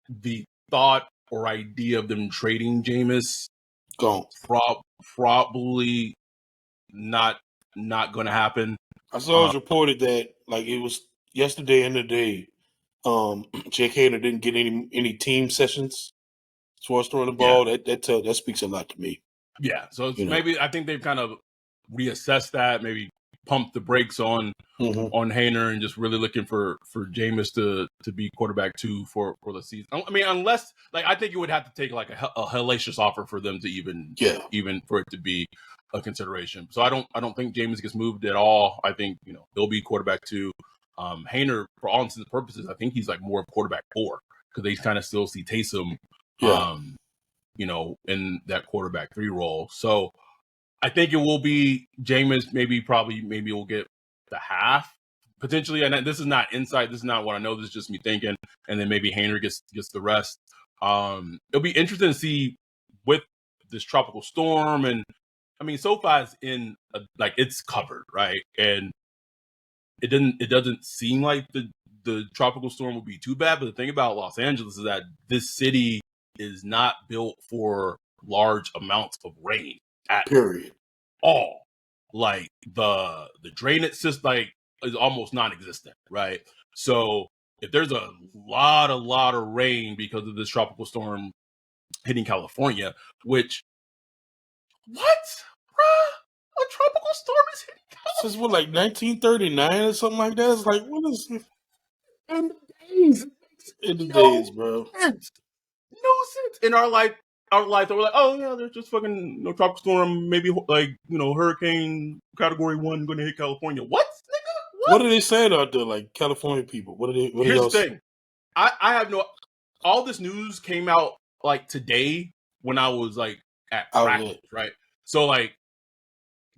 the thought or idea of them trading Jameis probably not going to happen. I saw it was reported that, like, it was yesterday and the day, Jake Hader didn't get any team sessions as far as throwing the ball. Yeah. That speaks a lot to me. Yeah, so maybe I think they've kind of reassessed that, maybe pumped the brakes on Hader and just really looking for Jameis to be quarterback 2 for the season. I mean, unless, like, I think it would have to take like a hellacious offer for them to even for it to be a consideration. So I don't think Jameis gets moved at all. I think he'll be quarterback 2. Hader, for all intents and purposes, I think he's like more quarterback 4 because they kind of still see Taysom, in that quarterback 3 role. So I think it will be Jameis. Maybe we'll get the half, potentially, and this is not insight. This is not what I know. This is just me thinking. And then maybe Hainer gets the rest. It'll be interesting to see with this tropical storm. And I mean, SoFi is in it's covered, right? And it doesn't seem like the tropical storm will be too bad. But the thing about Los Angeles is that this city is not built for large amounts of rain at all. Like the drainage system is almost non-existent, right? So if there's a lot of rain because of this tropical storm hitting California, which what, bruh? A tropical storm is hitting California? Since what, like 1939 or something like that? It's like, what is it? In the days. Bro. Sense. No sense. In our life, they were like, oh yeah, there's just fucking no tropical storm, maybe hurricane category 1 going to hit California. What, nigga? What are they saying out there, like California people? Here's the thing. I have all this news came out like today when I was like at practice, right? So like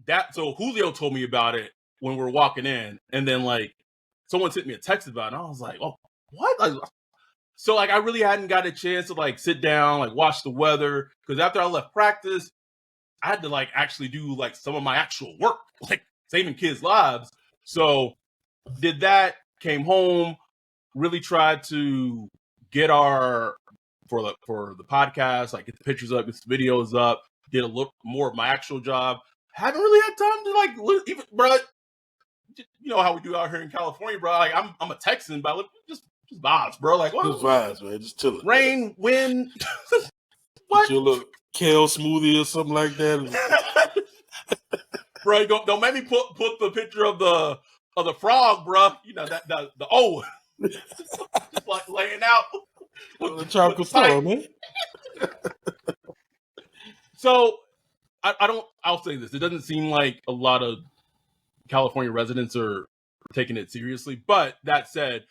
that. So Julio told me about it when we were walking in, and then like someone sent me a text about it. And I was like, oh, what? So like I really hadn't got a chance to like sit down, like watch the weather, because after I left practice, I had to like actually do like some of my actual work, like saving kids' lives. So did that, came home, really tried to get for the podcast, like get the pictures up, get the videos up, did a little more of my actual job. Haven't really had time to like even, bro. You know how we do out here in California, bro. Like I'm a Texan, but just vibes, bro. Like what? Just vibes, man. Just chilling. Rain, wind. What? Your little kale smoothie or something like that. Bro, don't make me put the picture of the frog, bro. You know that the just like laying out with the tropical storm, man. So I'll say this. It doesn't seem like a lot of California residents are taking it seriously. But that said,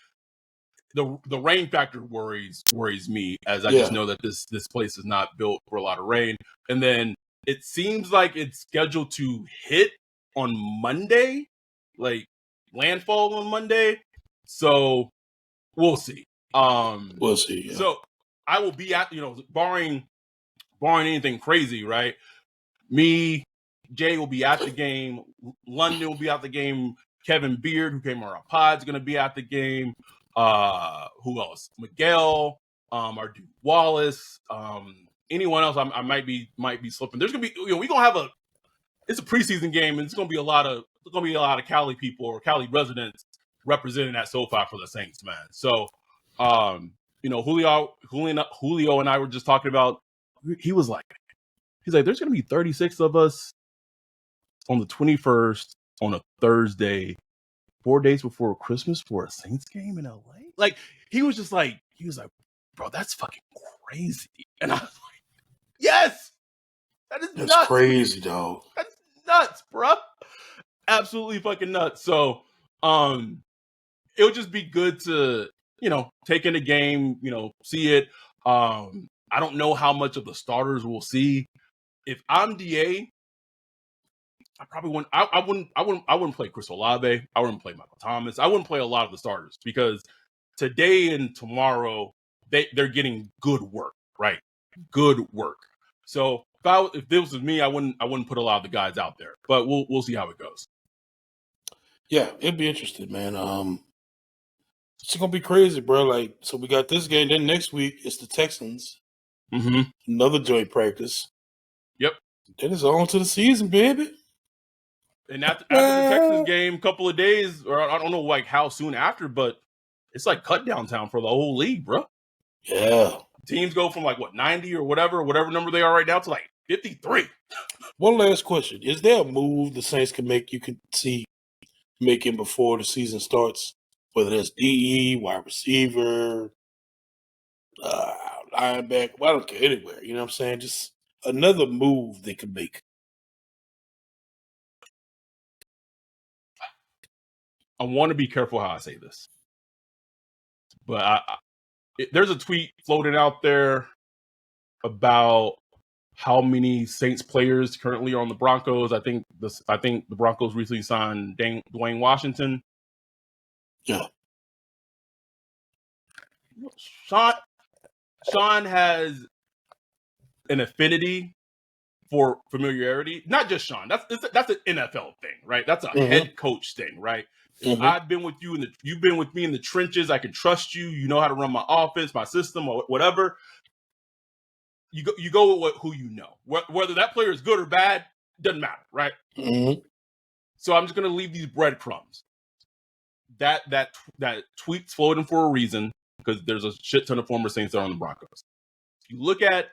the rain factor worries me, as I just know that this place is not built for a lot of rain. And then it seems like it's scheduled to hit on Monday, like landfall on Monday. So we'll see. We'll see. Yeah. So I will be at, barring anything crazy, right? Me, Jay will be at the game. London will be at the game. Kevin Beard, who came on our pod, is going to be at the game. Who else? Miguel, our dude Wallace, anyone else I might be slipping. There's gonna be, we're gonna have it's a preseason game, and it's gonna be a lot of Cali people or Cali residents representing that SoFi for the Saints, man. So Julio and I were just talking about, he's like, there's gonna be 36 of us on the 21st on a Thursday, 4 days before Christmas for a Saints game in LA. Like he was like, bro, that's fucking crazy. And I was like, yes, that's nuts. That's crazy, dog. That's nuts, bro. Absolutely fucking nuts. So, it would just be good to, take in the game, see it. I don't know how much of the starters we'll see. If I'm DA, I probably wouldn't. I wouldn't play Chris Olave. I wouldn't play Michael Thomas. I wouldn't play a lot of the starters because today and tomorrow they're getting good work, right? Good work. So if this was me, I wouldn't put a lot of the guys out there. But we'll see how it goes. Yeah, it'd be interesting, man. It's gonna be crazy, bro. Like, so we got this game. Then next week it's the Texans. Mm-hmm. Another joint practice. Yep. Then it's on to the season, baby. And after the Texans game, a couple of days, or I don't know like how soon after, but it's like cut down time for the whole league, bro. Yeah. Teams go from like 90 or whatever number they are right now to like 53. One last question: is there a move the Saints can make? You could see making before the season starts, whether that's DE, wide receiver, linebacker. Well, I don't care anywhere. You know what I'm saying? Just another move they could make. I want to be careful how I say this, but there's a tweet floating out there about how many Saints players currently are on the Broncos. I think the Broncos recently signed Dwayne Washington. Yeah. Sean has an affinity for familiarity. Not just Sean. That's an NFL thing, right? That's a head coach thing, right? If I've been with you you've been with me in the trenches, I can trust you. You know how to run my offense, my system, or whatever. You go with who you know. Whether that player is good or bad doesn't matter, right? So I'm just gonna leave these breadcrumbs. That tweet's floating for a reason because there's a shit ton of former Saints that are on the Broncos. You look at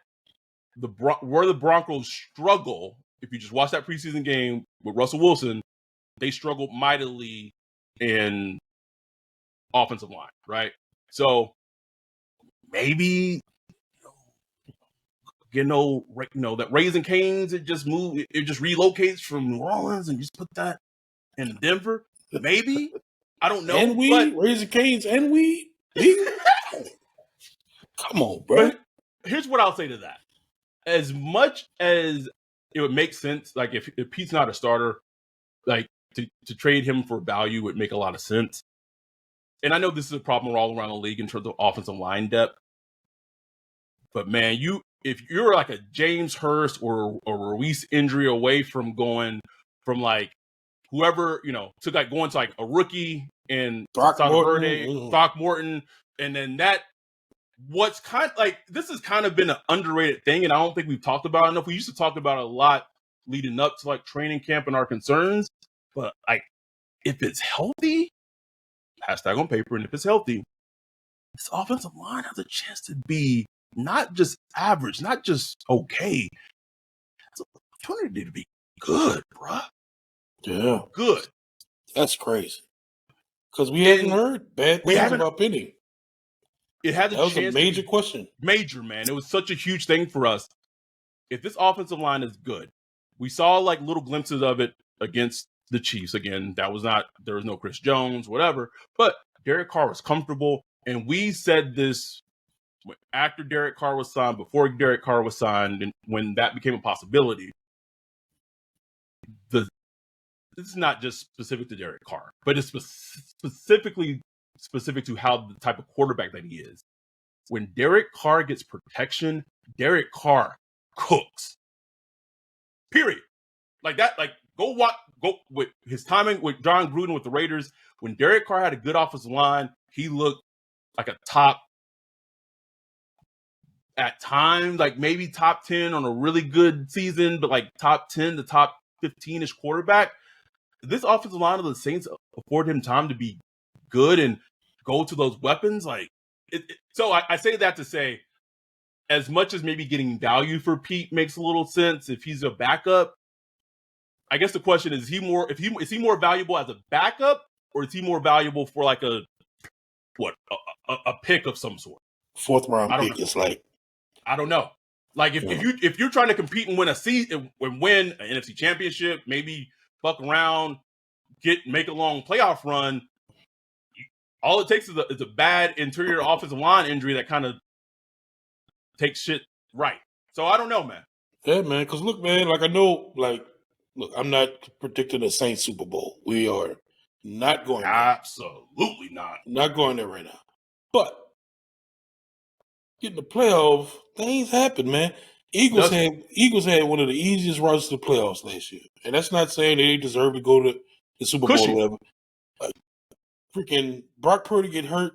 where the Broncos struggle. If you just watch that preseason game with Russell Wilson, they struggled mightily in offensive line, right? So maybe that Raising Cane's it just relocates from New Orleans and just put that in Denver. Maybe I don't know. And weed, Raising Cane's and weed. Come on, bro. But here's what I'll say to that: as much as it would make sense, like if Pete's not a starter, like to trade him for value would make a lot of sense. And I know this is a problem all around the league in terms of offensive line depth. But man, if you're like a James Hurst or a Ruiz injury away from going from like whoever, to like going to like a rookie in Throckmorton, and then what's kind of like this has kind of been an underrated thing, and I don't think we've talked about it enough. We used to talk about it a lot leading up to like training camp and our concerns, but like if it's healthy, hashtag on paper, and if it's healthy, this offensive line has a chance to be not just average, not just okay. It's an opportunity to be good, bruh. Yeah. Good. That's crazy. Because we haven't heard bad things about Penny. It had that was a major question. Major, man. It was such a huge thing for us. If this offensive line is good, we saw like little glimpses of it against the Chiefs. Again, there was no Chris Jones, whatever. But Derek Carr was comfortable. And we said this after Derek Carr was signed, before Derek Carr was signed, and when that became a possibility. This is not just specific to Derek Carr, but it's specifically specific to how the type of quarterback that he is. When Derek Carr gets protection, Derek Carr cooks. Period. Like that. Like go with his timing with John Gruden with the Raiders. When Derek Carr had a good offensive line, he looked like a top, at times, like maybe top 10 on a really good season, but like top 10 to top 15-ish quarterback. This offensive line of the Saints afford him time to be good and go to those weapons. Like, so I say that to say, as much as maybe getting value for Pete makes a little sense, if he's a backup, I guess the question is he more valuable as a backup, or is he more valuable for like a pick of some sort? 4th round pick is like, I don't know. Like if you're trying to compete and win a season and win an NFC championship, maybe fuck around, make a long playoff run. All it takes is a bad interior offensive line injury that kind of takes shit right. So I don't know, man. Yeah, man. Because look, man, like I know, like, look, I'm not predicting a Saints Super Bowl. We are not going there. Absolutely not. Not going there right now. But getting the playoff, things happen, man. Eagles had one of the easiest runs to the playoffs last year. And that's not saying they deserve to go to the Super Bowl or whatever. Like, freaking Brock Purdy get hurt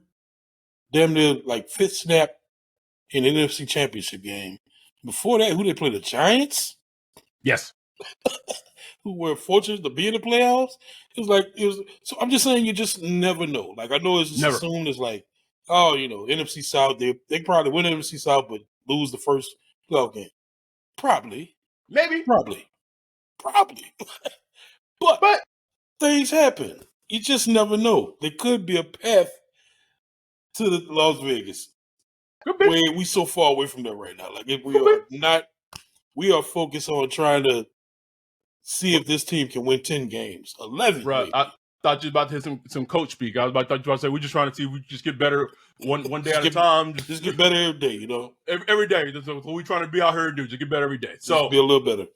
damn near like 5th snap in the NFC Championship game. Before that, who they play? The Giants? Yes. Who were fortunate to be in the playoffs? So I'm just saying you just never know. Like, I know it's just assumed it's like, oh, NFC South, they probably win NFC South but lose the first playoff game. Probably. Maybe. Probably. But things happen. You just never know. There could be a path to the Las Vegas. Where we so far away from that right now. Like, if we are focused on trying to see if this team can win 10 games. 11. Bro, I thought you were about to hit some coach speak. I thought you were about to say we're just trying to see if we just get better one day at a time. Just get better every day, Every day. That's what we're trying to be out here and do. Just get better every day. So just be a little better.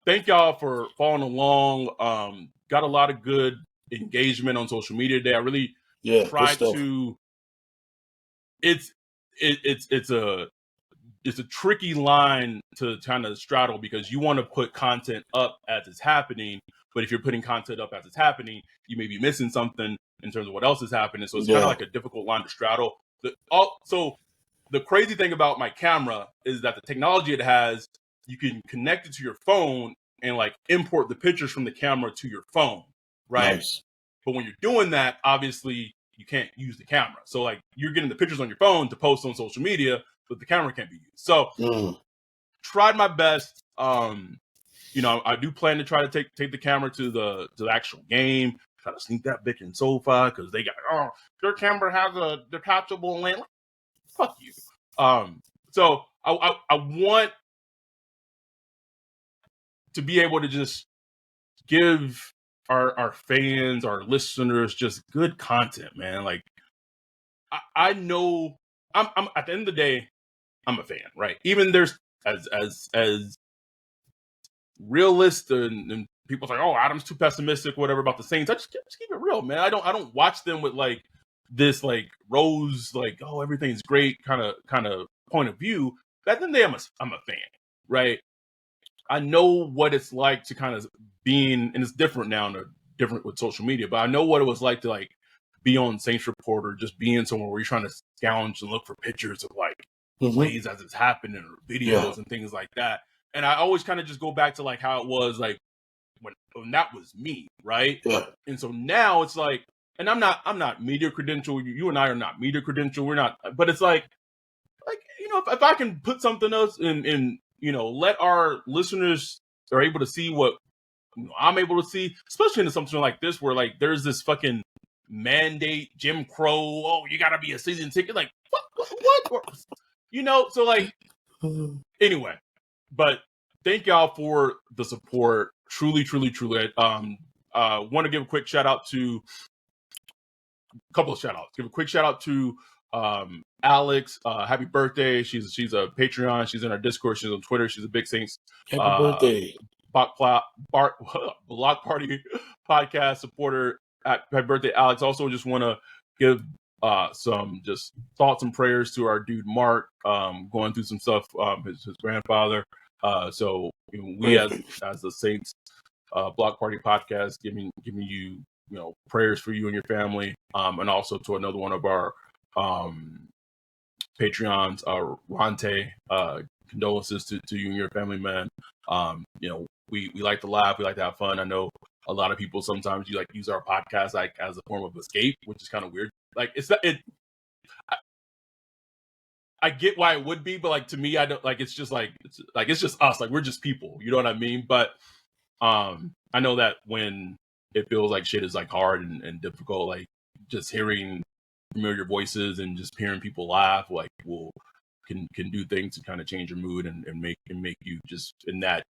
Thank y'all for following along. Got a lot of good engagement on social media today. I really good try stuff. to. It's a tricky line to kind of straddle because you want to put content up as it's happening, but if you're putting content up as it's happening, you may be missing something in terms of what else is happening. So it's kind of like a difficult line to straddle. So the crazy thing about my camera is that the technology it has, you can connect it to your phone and like import the pictures from the camera to your phone, right? Nice. But when you're doing that, obviously you can't use the camera. So like you're getting the pictures on your phone to post on social media, but the camera can't be used. So tried my best. I do plan to try to take the camera to the actual game. Try to sneak that bitch in SoFi because they got your camera has a detachable lens. Fuck you. So I want to be able to just give our fans, our listeners, just good content, man. Like I know I'm at the end of the day, I'm a fan, right? Even there's as realist and people say, oh, Adam's too pessimistic, whatever about the Saints. I just keep it real, man. I don't watch them with like this like rose, like, oh, everything's great kind of point of view. At the end of the day, I'm a fan, right? I know what it's like to kind of being, and it's different now, different with social media, but I know what it was like to like be on Saints Report or just be in somewhere where you're trying to scourge and look for pictures of like plays as it's happening or videos and things like that. And I always kind of just go back to like how it was like when that was me, right? Yeah. And so now it's like, and I'm not media credential. You and I are not media credential. We're not, but it's like if I can put something else in let our listeners are able to see what I'm able to see, especially in something like this where like there's this fucking mandate, Jim Crow. Oh, you gotta be a season ticket. Like what? So like anyway, but thank y'all for the support. Truly. Want to give a quick shout out to a couple of shout outs. Give a quick shout out to Alex. Happy birthday. She's a Patreon. She's in our Discord. She's on Twitter. She's a big Saints. Happy birthday. Block Party podcast supporter. Happy birthday, Alex. Also just want to give some just thoughts and prayers to our dude Mark, going through some stuff, his grandfather. So we as the Saints Block Party podcast giving you prayers for you and your family, and also to another one of our Patreons, Ronte, condolences to you and your family, man. We like to laugh, we like to have fun. I know a lot of people sometimes use our podcast like as a form of escape, which is kind of weird. Like I get why it would be, but like to me, I don't like. It's just us. Like we're just people. You know what I mean? But I know that when it feels like shit is like hard and difficult, like just hearing familiar voices and just hearing people laugh, like can do things to kind of change your mood and make you just in that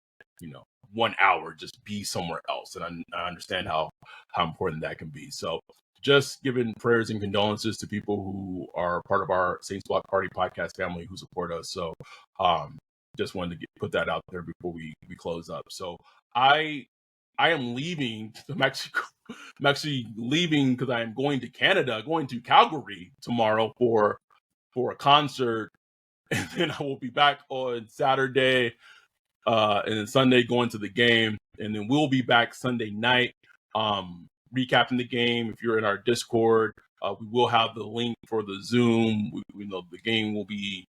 1 hour just be somewhere else. And I understand how important that can be. So just giving prayers and condolences to people who are part of our Saints Block Party podcast family who support us. So just wanted to put that out there before we close up. So I am leaving. I'm actually leaving because I am going to Canada, going to Calgary tomorrow for a concert, and then I will be back on Saturday, and then Sunday going to the game, and then we'll be back Sunday night, recapping the game. If you're in our Discord, we will have the link for the Zoom. We know the game will be.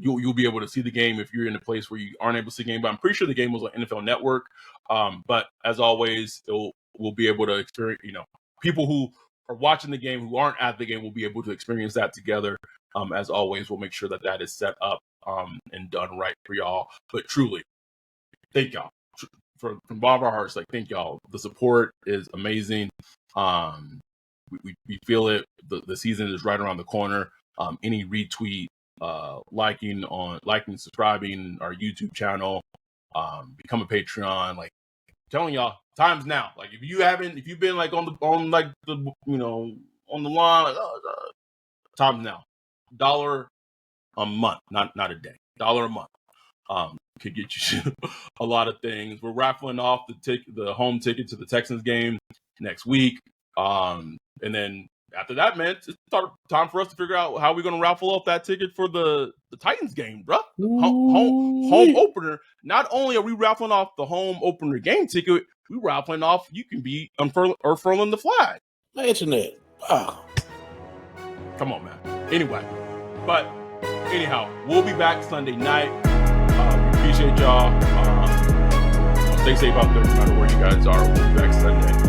You'll be able to see the game if you're in a place where you aren't able to see the game. But I'm pretty sure the game was on NFL Network. But as always, we'll be able to experience. People who are watching the game who aren't at the game will be able to experience that together. As always, we'll make sure that is set up and done right for y'all. But truly, thank y'all from the bottom of our hearts. Like, thank y'all. The support is amazing. We feel it. The season is right around the corner. Any retweet, liking, subscribing our YouTube channel, become a Patreon. Like, telling y'all, time's now. Like, if you've been like on the line, like, time's now. $1 a month, not a day. $1 a month. Could get you a lot of things. We're raffling off the home ticket to the Texans game. next week. And then after that, man, it's time for us to figure out how we're going to raffle off that ticket for the Titans game, bro. Home opener. Not only are we raffling off the home opener game ticket, we raffling off you can be unfurling the flag. Imagine that. Wow. Come on, man. Anyway, but anyhow, we'll be back Sunday night. We appreciate y'all. Stay safe out there no matter where you guys are. We'll be back Sunday.